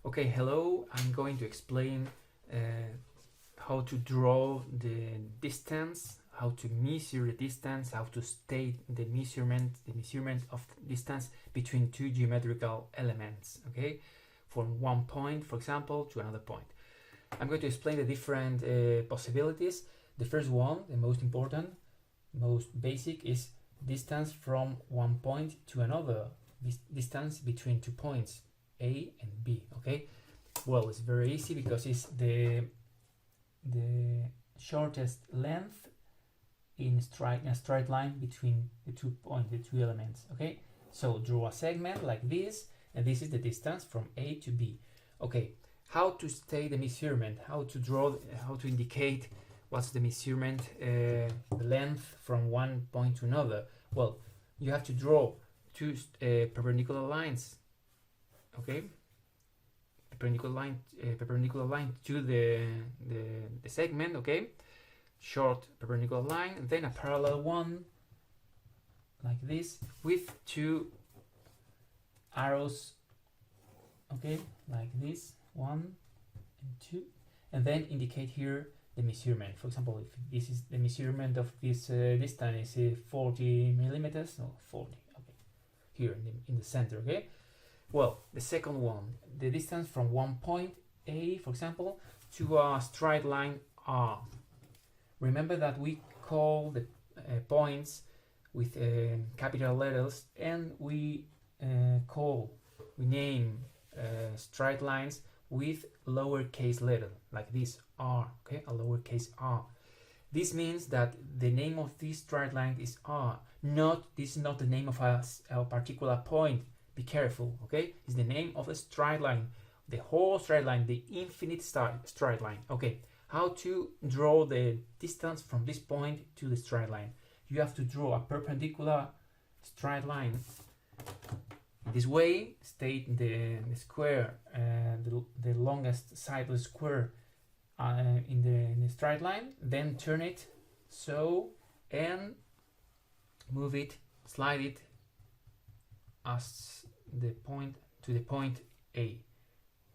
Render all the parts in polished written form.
Okay, hello. I'm going to explain how to draw the distance, how to measure the distance, how to state the measurement of distance between two geometrical elements, okay? From one point, for example, to another point. I'm going to explain the different possibilities. The first one, the most important, most basic, is distance from one point to another. This distance between 2 points, A and B, okay? Well, it's very easy because it's the shortest length in a straight line between the 2 points, the two elements, okay? So draw a segment like this, and this is the distance from A to B. Okay, how to state the measurement, how to indicate what's the measurement, the length from one point to another. Well, you have to draw two perpendicular lines, okay? Perpendicular line to the segment, okay? Short perpendicular line, then a parallel one like this with two arrows, okay, like this, 1 and 2, and then indicate here the measurement. For example, if this is the measurement of this distance is 40 millimeters, no, 40, okay, here in the center, okay. Well, the second one, the distance from one point A, for example, to a straight line R. Remember that we call the points with capital letters, and we name straight lines with lowercase letter, like this, R, okay, a lowercase r. This means that the name of this straight line is R. This is not the name of a particular point. Be careful, okay? It's the name of a straight line, the whole straight line, the infinite straight line. Okay, how to draw the distance from this point to the straight line? You have to draw a perpendicular straight line. In this way, state the square, the longest side of the square in the straight line, then turn it so, and move it, slide it as the point to the point A,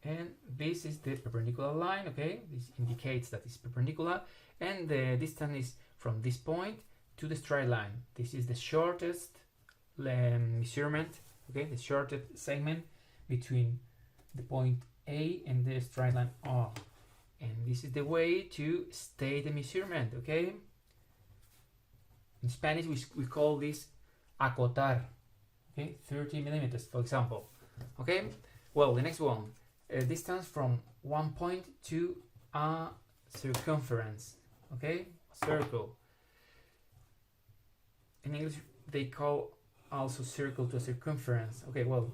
and this is the perpendicular line, okay? This indicates that it's perpendicular, and the distance is from this point to the straight line. This is the shortest measurement, okay, the shortest segment between the point A and the straight line R, and this is the way to state the measurement, okay? In Spanish we call this acotar, okay, 30 millimeters, for example, okay? Well, the next one, distance from one point to a circumference, okay, a circle. In English they call also circle to a circumference. Okay, well,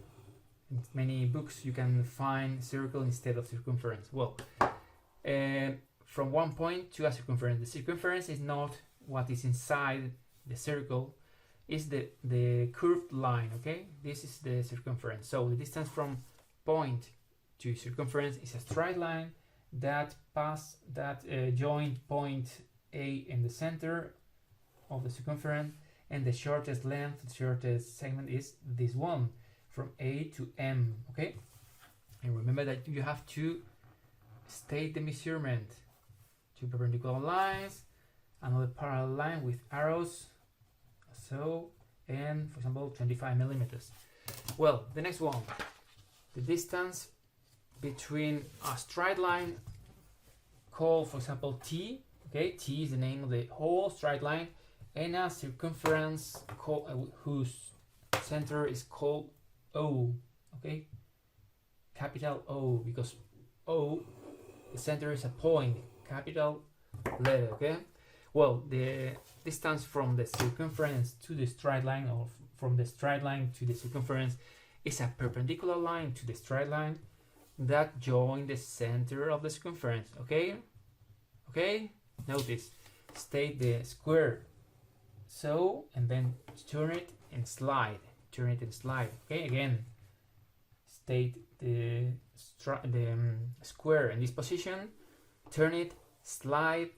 in many books you can find circle instead of circumference. Well, from one point to a circumference. The circumference is not what is inside the circle, is the curved line, okay? This is the circumference. So the distance from point to circumference is a straight line that join point A in the center of the circumference, and the shortest length, the shortest segment is this one, from A to M, okay? And remember that you have to state the measurement. Two perpendicular lines, another parallel line with arrows, so, and for example 25 millimeters. Well, the next one, the distance between a straight line called, for example, T, okay, T is the name of the whole straight line, and a circumference whose center is called O, okay, capital O, because O, the center is a point, capital letter, okay. Well, the distance from the circumference to the straight line, or from the straight line to the circumference, is a perpendicular line to the straight line that join the center of the circumference, okay? Okay, notice, state the square, so, and then turn it and slide, okay? Again, state the square in this position, turn it, slide,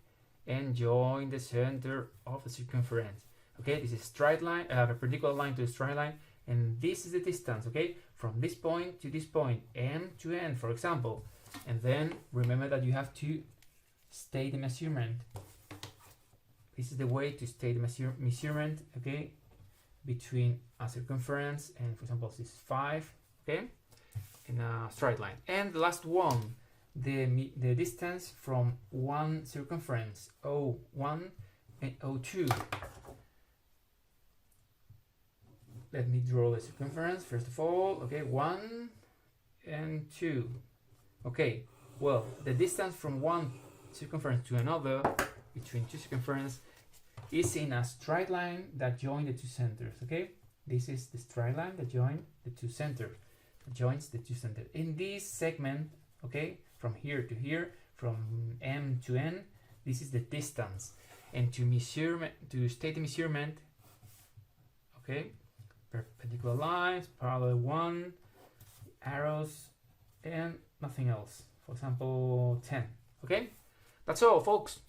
and join the center of the circumference. Okay, this is straight line, perpendicular line to the straight line, and this is the distance, okay, from this point to this point, M to N, for example. And then remember that you have to state the measurement. This is the way to state the measurement, okay, between a circumference and, for example, this is 5, okay, in a straight line. And the last one, the distance from one circumference, O1 and O2. Let me draw the circumference first of all. Okay, 1 and 2. Okay, well, the distance from one circumference to another between two circumferences is in a straight line that join the two centers. Okay, this is the straight line that joins the two centers. In this segment, okay, from here to here, from M to N, this is the distance. And to state the measurement, okay, perpendicular lines, parallel one, arrows, and nothing else. For example, 10. Okay, that's all, folks.